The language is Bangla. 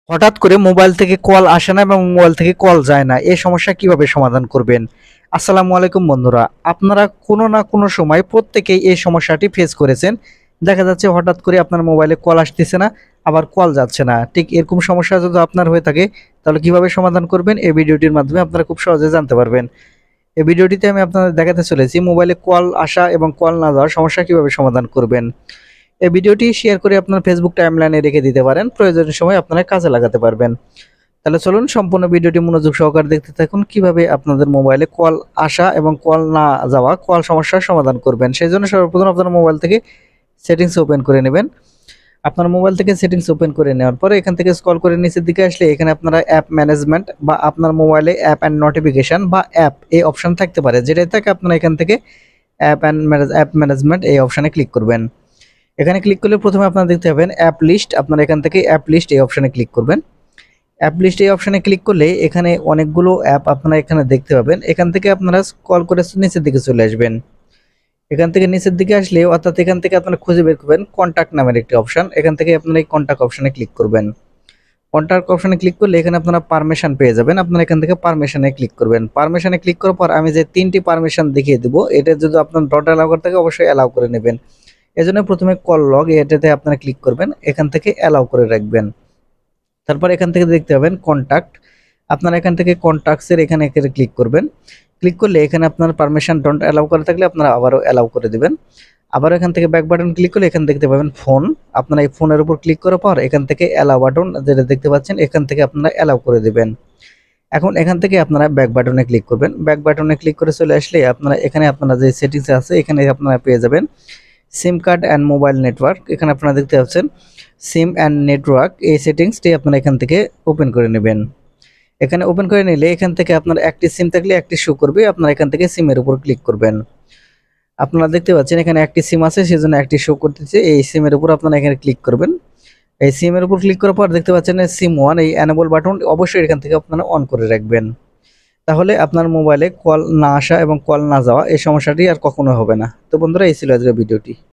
হঠাৎ করে মোবাইল থেকে কল আসে না এবং মোবাইল থেকে কল যায় না, এই সমস্যা কিভাবে সমাধান করবেন? আসসালামু আলাইকুম বন্ধুরা, আপনারা কোনো না কোনো সময় প্রত্যেকেই এই সমস্যাটি ফেস করেছেন। দেখা যাচ্ছে হঠাৎ করে আপনার মোবাইলে কল আসতেছে না, আবার কল যাচ্ছে না। ঠিক এরকম সমস্যা যদি আপনার হয়ে থাকে, তাহলে কিভাবে সমাধান করবেন এই ভিডিওটির মাধ্যমে আপনারা খুব সহজে জানতে পারবেন। এই ভিডিওটিতে আমি আপনাদের দেখাতে চলেছি মোবাইলে কল আসা এবং কল না যাওয়ার সমস্যা কিভাবে সমাধান করবেন। এই ভিডিওটি শেয়ার করে আপনার ফেসবুক টাইমলাইনে রেখে দিতে পারেন, প্রয়োজনীয় সময় আপনারা কাজে লাগাতে পারবেন। তাহলে চলুন সম্পূর্ণ ভিডিওটি মনোযোগ সহকারে দেখতে থাকুন, কিভাবে আপনাদের মোবাইলে কল আসা এবং কল না যাওয়া কল সমস্যার সমাধান করবেন। সেই জন্য সর্বপ্রথম আপনার মোবাইল থেকে সেটিংস ওপেন করে নেবেন। আপনার মোবাইল থেকে সেটিংস ওপেন করে নেওয়ার পরে এখান থেকে স্ক্রল করে নিচের দিকে আসলে এখানে আপনারা অ্যাপ ম্যানেজমেন্ট বা আপনার মোবাইলে অ্যাপ অ্যান্ড নোটিফিকেশন বা অ্যাপ এই অপশন থাকতে পারে, যেটাই থাকে আপনারা এখান থেকে অ্যাপ ম্যানেজমেন্ট এই অপশানে ক্লিক করবেন। এখানে ক্লিক করলে প্রথমে আপনারা দেখতে পাবেন অ্যাপ লিস্ট, আপনারা এখান থেকে অ্যাপ লিস্ট এই অপশানে ক্লিক করবেন। অ্যাপ লিস্ট এই অপশানে ক্লিক করলে এখানে অনেকগুলো অ্যাপ আপনারা এখানে দেখতে পাবেন। এখান থেকে আপনারা স্ক্রল করে নিচের দিকে চলে আসবেন। এখান থেকে নিচের দিকে আসলে অর্থাৎ এখান থেকে আপনারা খুঁজে বের করবেন কন্ট্যাক্ট নামের একটি অপশান। এখান থেকে আপনারা এই কন্ট্যাক্ট অপশানে ক্লিক করবেন। কন্ট্যাক্ট অপশানে ক্লিক করলে এখানে আপনারা পারমিশন পেয়ে যাবেন। আপনারা এখান থেকে পারমিশনে ক্লিক করবেন। পারমিশনে ক্লিক করার পর আমি যে 3টি পারমিশন দেখিয়ে দেবো, এটা যদি আপনার ডট অ্যালাউ করতে থাকে অবশ্যই অ্যালাউ করে নেবেন। এজন্য প্রথমে কল লগ এটাতে আপনারা ক্লিক করবেন, এখান থেকে অ্যালাউ করে রাখবেন। তারপর এখান থেকে দেখতে পাবেন কন্ট্যাক্ট, আপনারা এখান থেকে কন্ট্যাক্টসের এখানে ক্লিক করবেন। ক্লিক করলে এখানে আপনার পারমিশন ডোন্ট অ্যালাউ করা থাকলে আপনারা আবারও অ্যালাউ করে দিবেন। আবার এখান থেকে ব্যাক বাটন ক্লিক করলে এখানে দেখতে পাবেন ফোন, আপনারা এই ফোনের উপর ক্লিক করার পর এখান থেকে অ্যালাউ বাটন যেটা দেখতে পাচ্ছেন এখান থেকে আপনারা অ্যালাউ করে দিবেন। এখন এখান থেকে আপনারা ব্যাক বাটনে ক্লিক করবেন। ব্যাক বাটনে ক্লিক করে চলে আসলে আপনারা এখানে আপনারা যে সেটিংস আছে এখানে আপনারা পেয়ে যাবেন সিম কার্ড অ্যান্ড মোবাইল নেটওয়ার্ক। এখানে আপনারা দেখতে পাচ্ছেন সিম অ্যান্ড নেটওয়ার্ক, এই সেটিংসটি আপনারা এখান থেকে ওপেন করে নেবেন। এখানে ওপেন করে নিলে এখান থেকে আপনার একটি সিম থাকলে একটি শো করবে, আপনারা এখান থেকে সিমের উপর ক্লিক করবেন। আপনারা দেখতে পাচ্ছেন এখানে একটি সিম আছে, সেজন্য একটি শো করতেছে, এই সিমের উপর আপনারা এখানে ক্লিক করবেন। এই সিমের উপর ক্লিক করার পর দেখতে পাচ্ছেন সিম ওয়ান, এই এনেবল বাটন অবশ্যই এখান থেকে আপনারা অন করে রাখবেন। তাহলে আপনার মোবাইলে কল না আসা এবং কল না যাওয়া এই সমস্যাটি আর কখনো হবে না। তো বন্ধুরা, এই ছিল আজকের ভিডিওটি।